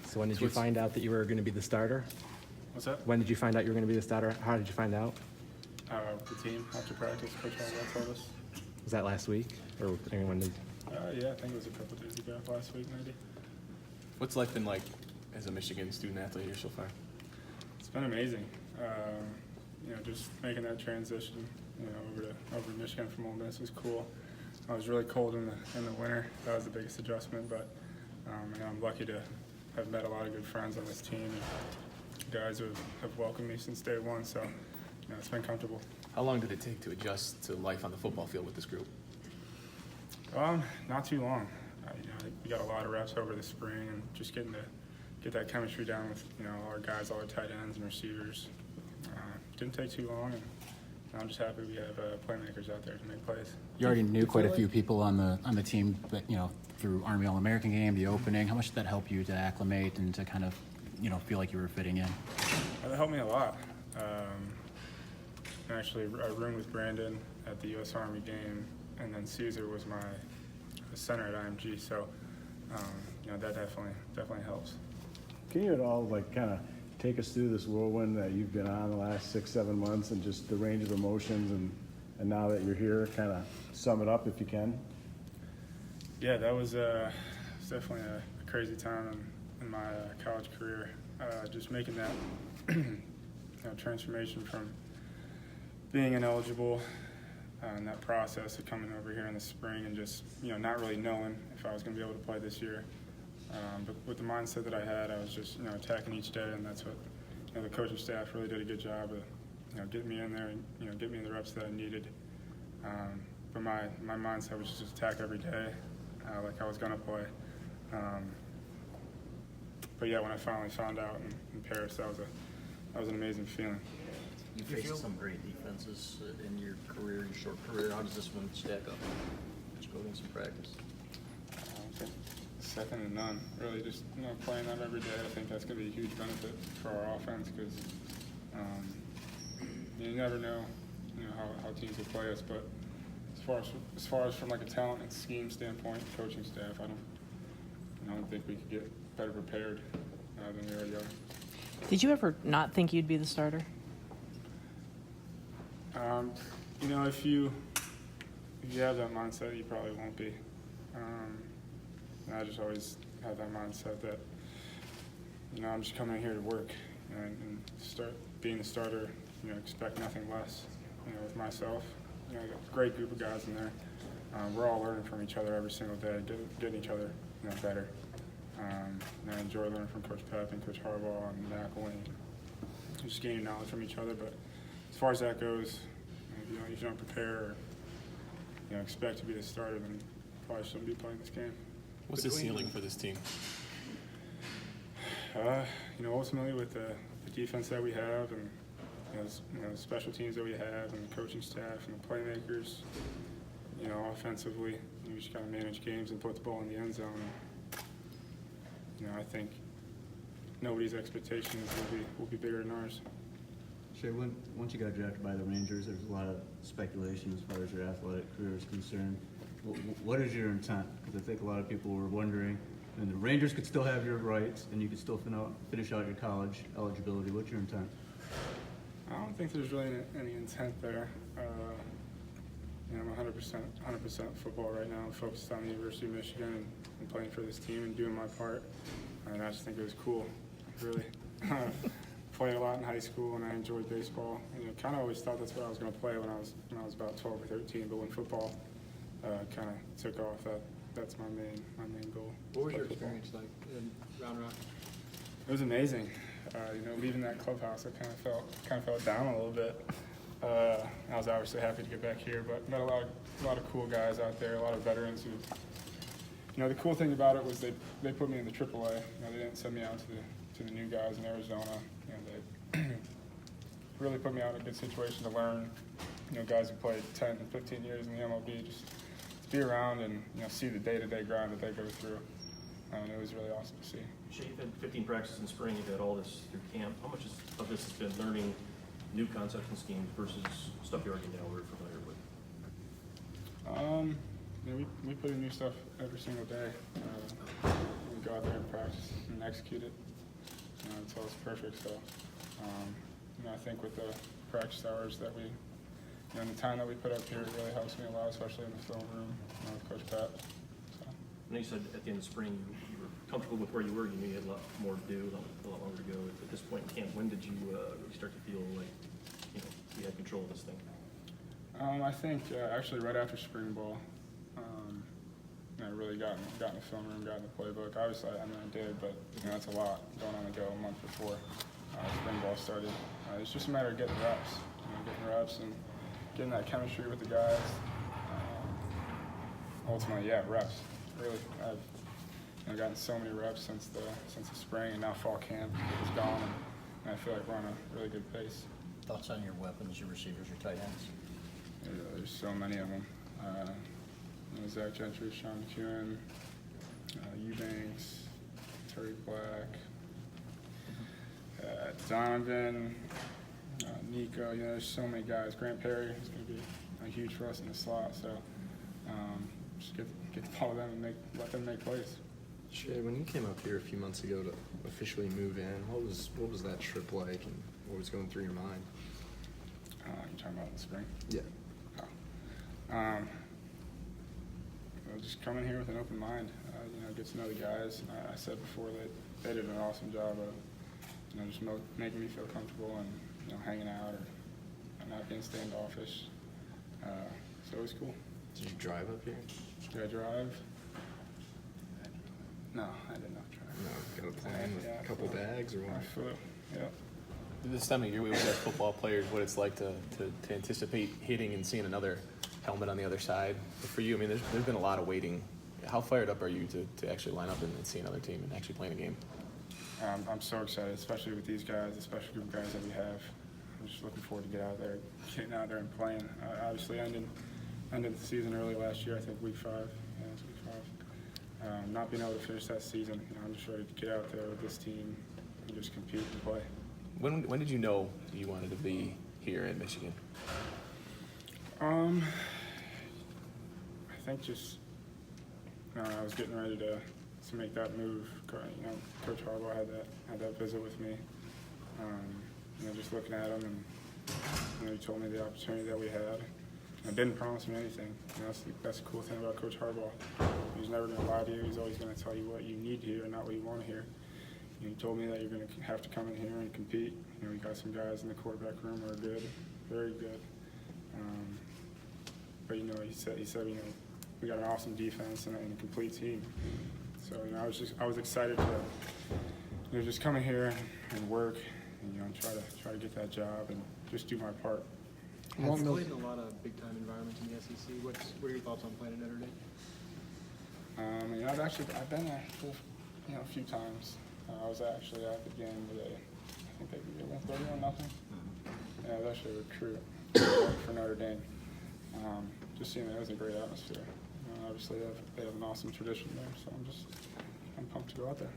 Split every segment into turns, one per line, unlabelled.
So when did you find out that you were going to be the starter?
What's that?
When did you find out you were going to be the starter? How did you find out?
The team after practice, Coach Harbaugh told us.
Was that last week, or anyone did?
Yeah, I think it was a couple days ago, last week maybe.
What's life been like as a Michigan student athlete here so far?
It's been amazing. Just making that transition, over to Michigan from Ole Miss was cool. I was really cold in the winter. That was the biggest adjustment, but I'm lucky to have met a lot of good friends on this team and guys who have welcomed me since day one. So, it's been comfortable.
How long did it take to adjust to life on the football field with this group?
Not too long. We got a lot of reps over the spring and just getting to get that chemistry down with our guys, all our tight ends and receivers. Didn't take too long, and I'm just happy we have playmakers out there to make plays.
You already knew quite a few people on the team, but through Army All-American game, the opening. How much did that help you to acclimate and to kind of feel like you were fitting in?
That helped me a lot. Actually, I roomed with Brandon at the U.S. Army game, and then Caesar was my center at IMG. So, that definitely helps.
Can you at all kind of take us through this whirlwind that you've been on the last 6-7 months and just the range of emotions and now that you're here, kind of sum it up if you can?
Yeah, that was definitely a crazy time in my college career. Just making that transformation from being ineligible and that process of coming over here in the spring and just not really knowing if I was going to be able to play this year. But with the mindset that I had, I was just attacking each day, and that's what the coaching staff really did a good job of getting me in there and get me in the reps that I needed. But my mindset was just attack every day, like I was going to play. But yeah, when I finally found out in Paris, that was an amazing feeling.
You faced some great defenses in your career, your short career. How does this one stack up? Just go against some practice.
Second to none. Really, just playing them every day. I think that's going to be a huge benefit for our offense because you never know, how teams will play us. But as far as from like a talent and scheme standpoint, coaching staff, I don't think we could get better prepared than we already are.
Did you ever not think you'd be the starter?
If you have that mindset, you probably won't be. I just always have that mindset that, I'm just coming here to work and start being the starter, expect nothing less, with myself. A great group of guys in there. We're all learning from each other every single day, getting each other, better. I enjoy learning from Coach Pep and Coach Harbaugh and McElwain, just gaining knowledge from each other. But as far as that goes, if you don't prepare or, expect to be the starter, then you probably shouldn't be playing this game.
What's the ceiling for this team?
Ultimately with the defense that we have and the special teams that we have and the coaching staff and the playmakers, offensively, we just got to manage games and put the ball in the end zone. I think nobody's expectations will be bigger than ours.
Sure. Once you got drafted by the Rangers, there's a lot of speculation as far as your athletic career is concerned. What is your intent? Because I think a lot of people were wondering, and the Rangers could still have your rights, and you could still finish out your college eligibility. What's your intent?
I don't think there's really any intent there. I'm 100% football right now. I'm focused on the University of Michigan and playing for this team and doing my part. And I just think it was cool. Really played a lot in high school, and I enjoyed baseball. And kind of always thought that's what I was going to play when I was about 12 or 13. But when football kind of took off, that's my main goal.
What was your experience like in Round Rock?
It was amazing. Leaving that clubhouse, I kind of felt down a little bit. I was obviously happy to get back here, but met a lot of cool guys out there, a lot of veterans who. The cool thing about it was they put me in the AAA. They didn't send me out to the new guys in Arizona. They really put me out in a good situation to learn. Guys who played 10 and 15 years in the MLB, just to be around and see the day-to-day grind that they go through. It was really awesome to see.
Shea, you've had 15 practices in spring. You've had all this through camp. How much of this has been learning new concepts and schemes versus stuff you already know or familiar with?
we put in new stuff every single day. We go out there and practice and execute it until it's perfect. So, I think with the practice hours that we, and the time that we put up here, it really helps me a lot, especially in the film room with Coach Pat. So.
I know you said at the end of spring you were comfortable with where you were. You knew you had a lot more to do, a lot longer to go. At this point in camp, when did you really start to feel like you had control of this thing?
I think actually right after spring ball, I really got in the film room, got in the playbook. Obviously, I did, but that's a lot going on the go a month before spring ball started. It's just a matter of getting reps, and getting that chemistry with the guys. Ultimately, yeah, reps. Really, I've gotten so many reps since the spring, and now fall camp is gone, and I feel like we're on a really good pace.
Thoughts on your weapons, your receivers, your tight ends?
There's so many of them. Zach Gentry, Sean McEwen, Eubanks, Terry Black, Donovan, Nico. There's so many guys. Grant Perry is going to be huge for us in the slot. So just get the ball to them and let them make plays.
Shea, when you came up here a few months ago to officially move in, what was that trip like, and what was going through your mind?
You're talking about in the spring?
Yeah.
Just coming here with an open mind, get to know the guys. I said before that they did an awesome job of, just making me feel comfortable and, hanging out or not being standoffish. So it was cool.
Did you drive up here?
Did I drive? No, I did not drive.
No, got a plane with a couple bags or
I
what?
flew, yeah.
This time of year, we always ask football players what it's like to anticipate hitting and seeing another helmet on the other side. But for you, I mean, there's been a lot of waiting. How fired up are you to actually line up and see another team and actually play in a game?
I'm so excited, especially with these guys, the special group of guys that we have. I'm just looking forward to getting out there and playing. Obviously, ended the season early last year. I think week 5. Yeah, it's week 5. Not being able to finish that season, I'm just ready to get out there with this team and just compete and play.
When did you know you wanted to be here in Michigan?
I think just I was getting ready to make that move. Coach Harbaugh had that visit with me. Just looking at him, and he told me the opportunity that we had. I didn't promise me anything. That's the cool thing about Coach Harbaugh. He's never going to lie to you. He's always going to tell you what you need to hear and not what you want to hear. He told me that you're going to have to come in here and compete. We got some guys in the quarterback room who are good, very good. But he said we got an awesome defense and a complete team. So I was excited to just come in here and work and try to get that job and just do my part.
You've played in a lot of big-time environments in the SEC. What are your thoughts on playing at Notre Dame?
I've been there a few times. I was actually at the game today. I think they won 31-0. Yeah, I was actually a recruit for Notre Dame. Just seeing that it was a great atmosphere. Obviously, they have an awesome tradition there, so I'm pumped to go out there.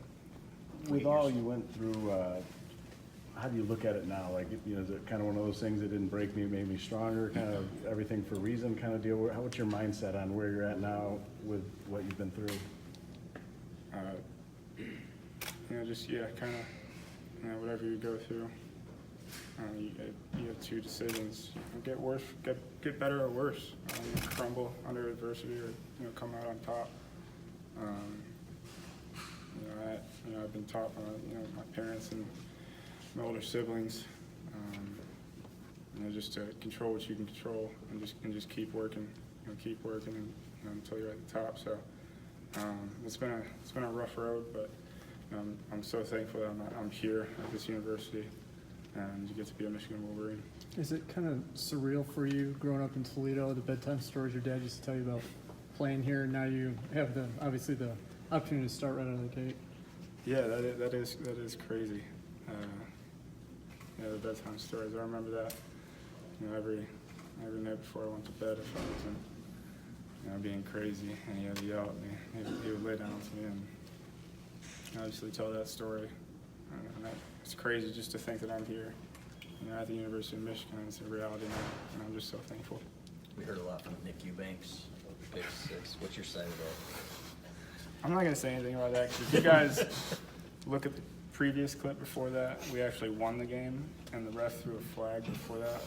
With all you went through, how do you look at it now? Like, is it kind of one of those things that didn't break me, made me stronger, kind of everything for a reason kind of deal? What's your mindset on where you're at now with what you've been through? Whatever you go through, you have two decisions: get worse, get better, or worse. Crumble under adversity, or come out on top. I've been taught by my parents and my older siblings, just to control what you can control and just keep working, until you're at the top. So it's been a rough road, but I'm so thankful that I'm here at this university and to get to be a Michigan Wolverine.
Is it kind of surreal for you growing up in Toledo, the bedtime stories your dad used to tell you about playing here, and now you have the opportunity to start right out of the gate?
Yeah, that is crazy. The bedtime stories. I remember that. Every night before I went to bed, if I wasn't, being crazy, and he had to yell at me, he would lay down to me and obviously tell that story. It's crazy just to think that I'm here, at the University of Michigan. It's a reality now, and I'm just so thankful.
We heard a lot from Nick Eubanks
pick six. What's your side of that?
I'm not gonna say anything about that, because if you guys look at the previous clip before that, we actually won the game, and the ref threw a flag before that.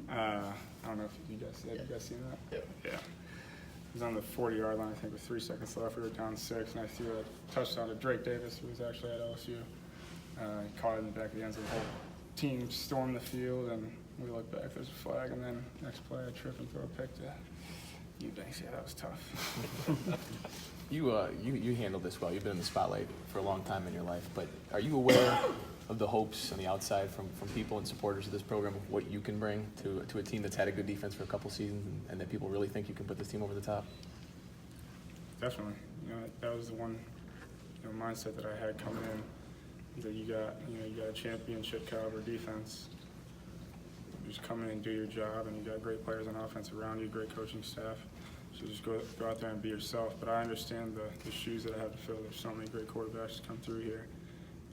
I don't know if you guys seen that?
Yep.
Yeah. It was on the 40-yard line, I think, with 3 seconds left. We were down 6, and I threw a touchdown to Drake Davis, who was actually at LSU. He caught it in the back of the end zone. The whole team stormed the field, and we look back, there's a flag, and then next play, I trip and throw a pick to you. Thanks. Yeah, that was tough.
You handled this well. You've been in the spotlight for a long time in your life, but are you aware of the hopes on the outside from people and supporters of this program of what you can bring to a team that's had a good defense for a couple seasons, and that people really think you can put this team over the top?
Definitely. That was the one mindset that I had coming in, that you got a championship caliber defense. You just come in and do your job, and you got great players on offense around you, great coaching staff. So just go out there and be yourself. But I understand the shoes that I have to fill. There's so many great quarterbacks to come through here.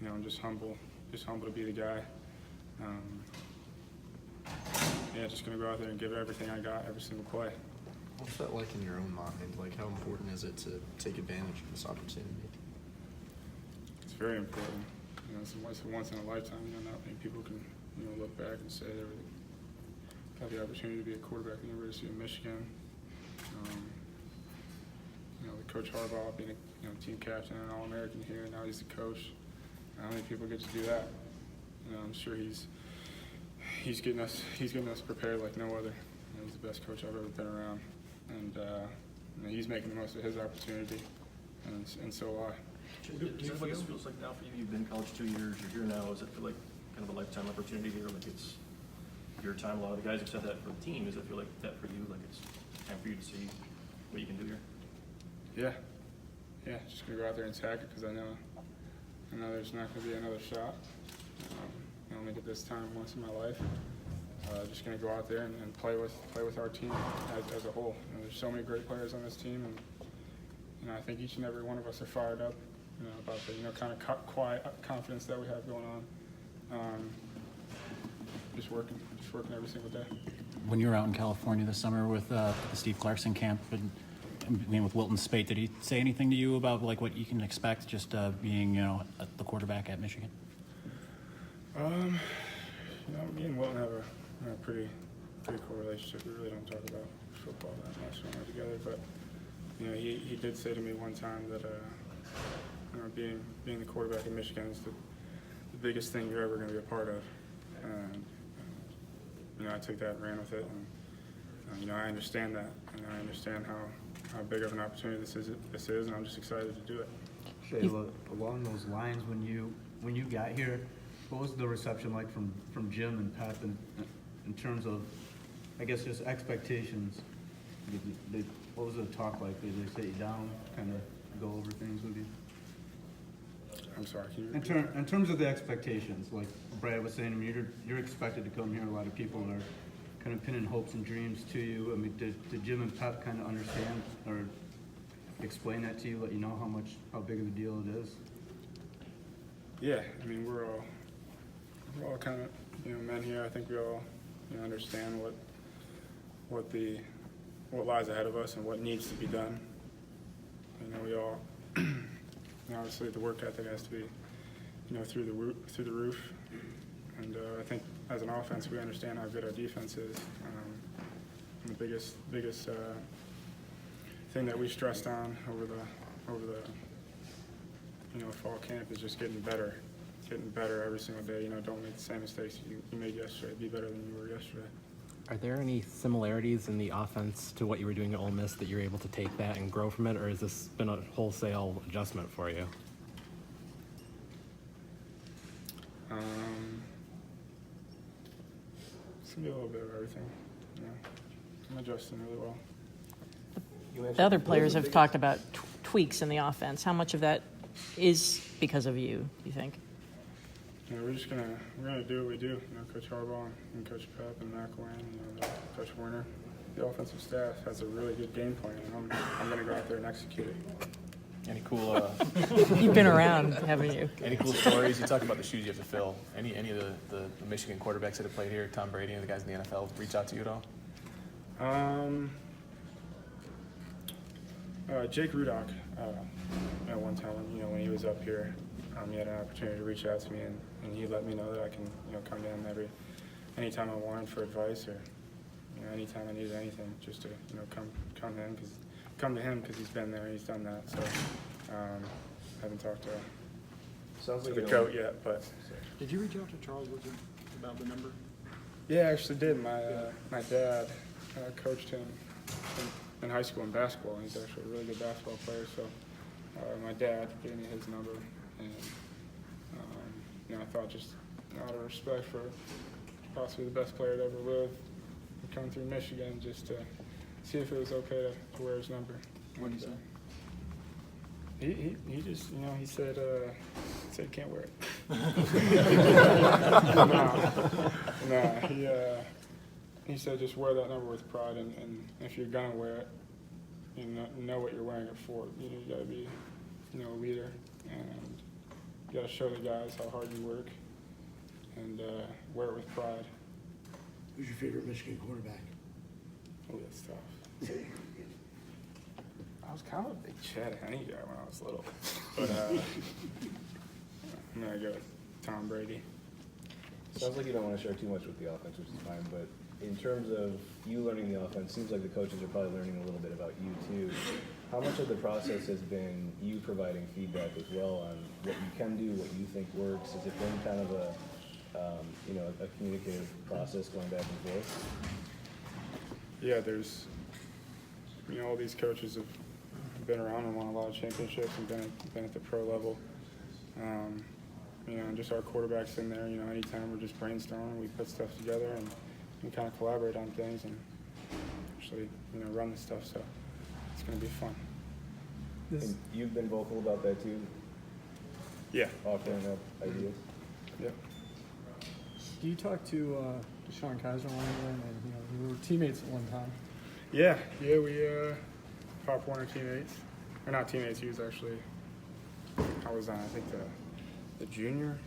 I'm just humble to be the guy. Just gonna go out there and give it everything I got every single play.
What's that like in your own mind? Like, how important is it to take advantage of this opportunity?
It's very important. It's a once in a lifetime. Not many people can look back and say they got the opportunity to be a quarterback at the University of Michigan. With Coach Harbaugh being a team captain and All-American here, now he's the coach. How many people get to do that? I'm sure he's getting us prepared like no other. He's the best coach I've ever been around, and he's making the most of his opportunity, and so am I.
Is that what it feels like now for you? You've been in college 2 years, you're here now. Does it feel like kind of a lifetime opportunity here? Like it's your time? A lot of the guys have said that for the team. Does it feel like that for you? Like it's time for you to see what you can do here?
Yeah, just gonna go out there and attack it, because I know there's not gonna be another shot. I only get this time once in my life. Just gonna go out there and play with our team as a whole. There's so many great players on this team, and I think each and every one of us are fired up about the kind of quiet confidence that we have going on. Just working every single day.
When you were out in California this summer with the Steve Clarkson camp, and with Wilton Spate, did he say anything to you about like what you can expect just being the quarterback at Michigan?
Me and Wilton have a pretty cool relationship. We really don't talk about football that much when we're together, but he did say to me one time that being the quarterback at Michigan is the biggest thing you're ever going to be a part of. I took that and ran with it, and I understand that, and I understand how big of an opportunity this is, and I'm just excited to do it.
Shea, along those lines, when you got here, what was the reception like from Jim and Pep in terms of, I guess, just expectations? What was the talk like? Did they sit you down, kind of go over things with you?
I'm sorry, can you repeat?
In terms of the expectations, like Brad was saying, you're expected to come here. A lot of people are kind of pinning hopes and dreams to you. I mean, did Jim and Pep kind of understand or explain that to you, let you know how big of a deal it is?
Yeah, I mean, we're all kind of men here. I think we all understand what lies ahead of us and what needs to be done. We all obviously the work ethic has to be through the roof, and I think as an offense we understand how good our defense is. And the biggest thing that we stressed on over the fall camp is just getting better every single day. Don't make the same mistakes you made yesterday. Be better than you were yesterday.
Are there any similarities in the offense to what you were doing at Ole Miss that you're able to take that and grow from it, or has this been a wholesale adjustment for you?
It's gonna be a little bit of everything. I'm adjusting really well.
The other players have talked about tweaks in the offense. How much of that is because of you, do you think?
We're gonna do what we do. Coach Harbaugh and Coach Pep and Matt Quinn, Coach Werner, the offensive staff has a really good game plan, and I'm gonna go out there and execute it.
Any cool?
You've been around, haven't you?
Any cool stories? You talk about the shoes you have to fill. Any of the Michigan quarterbacks that have played here, Tom Brady, and the guys in the NFL, reach out to you at all?
Jake Rudock, at one time, when he was up here, he had an opportunity to reach out to me, and he let me know that I can, come down anytime I wanted for advice, or anytime I needed anything, just to come to him because he's been there, he's done that. So haven't talked to
Sounds like
the
you
coach yet, but
Did you reach out to Charles Woodson about the number?
yeah, I actually did. My dad coached him in high school in basketball, and he's actually a really good basketball player. So my dad gave me his number, and I thought just out of respect for possibly the best player to ever live, come through Michigan, just to see if it was okay to wear his number.
What did he say?
He just, he said he can't wear it. He said just wear that number with pride, and if you're gonna wear it, you know what you're wearing it for. You gotta be, a leader, and you gotta show the guys how hard you work, and wear it with pride.
Who's your favorite Michigan quarterback?
Oh, that's tough. I was kind of a big Chad Henne guy when I was little, but I'm gonna go with Tom Brady.
Sounds like you don't want to share too much with the offense, which is fine, but in terms of you learning the offense, seems like the coaches are probably learning a little bit about you too. How much of the process has been you providing feedback as well on what you can do, what you think works? Has it been kind of a communicative process going back and forth?
Yeah, there's, all these coaches have been around and won a lot of championships and been at the pro level. And just our quarterbacks in there, anytime we're just brainstorming, we put stuff together and we kind of collaborate on things and actually, run the stuff. So it's going to be fun.
And you've been vocal about that too?
Yeah.
Offering up ideas?
Yep.
Do you talk to Deshaun Kaiser when you were teammates at one time?
Yeah, we Pop Warner teammates. Or not teammates, he was actually, I was on, I think, the junior